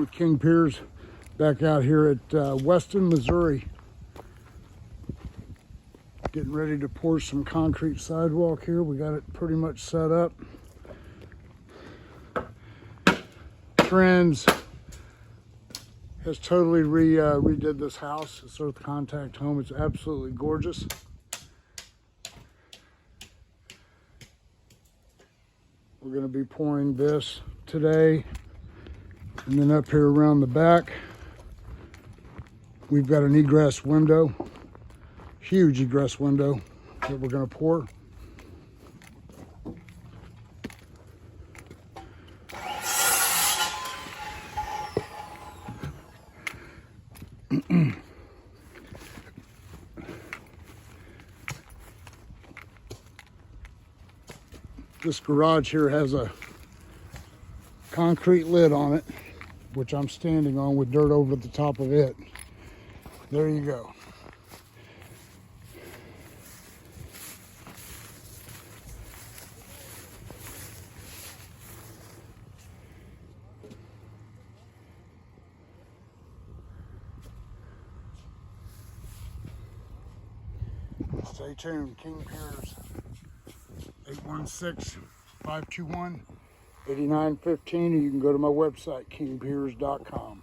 With King Piers back out here at Weston, Missouri. Getting ready to pour some concrete sidewalk here. We got it pretty much set up. Trends has totally redid this house. It's Earth Contact home. It's absolutely gorgeous. We're going to be pouring this today. And then up here around the back, we've got an egress window, huge egress window that we're going to pour. This garage here has a concrete lid on it, which I'm standing on with dirt over the top of it. There you go. Stay tuned. King Piers, 816-521-8915, or you can go to my website, kingpiers.com.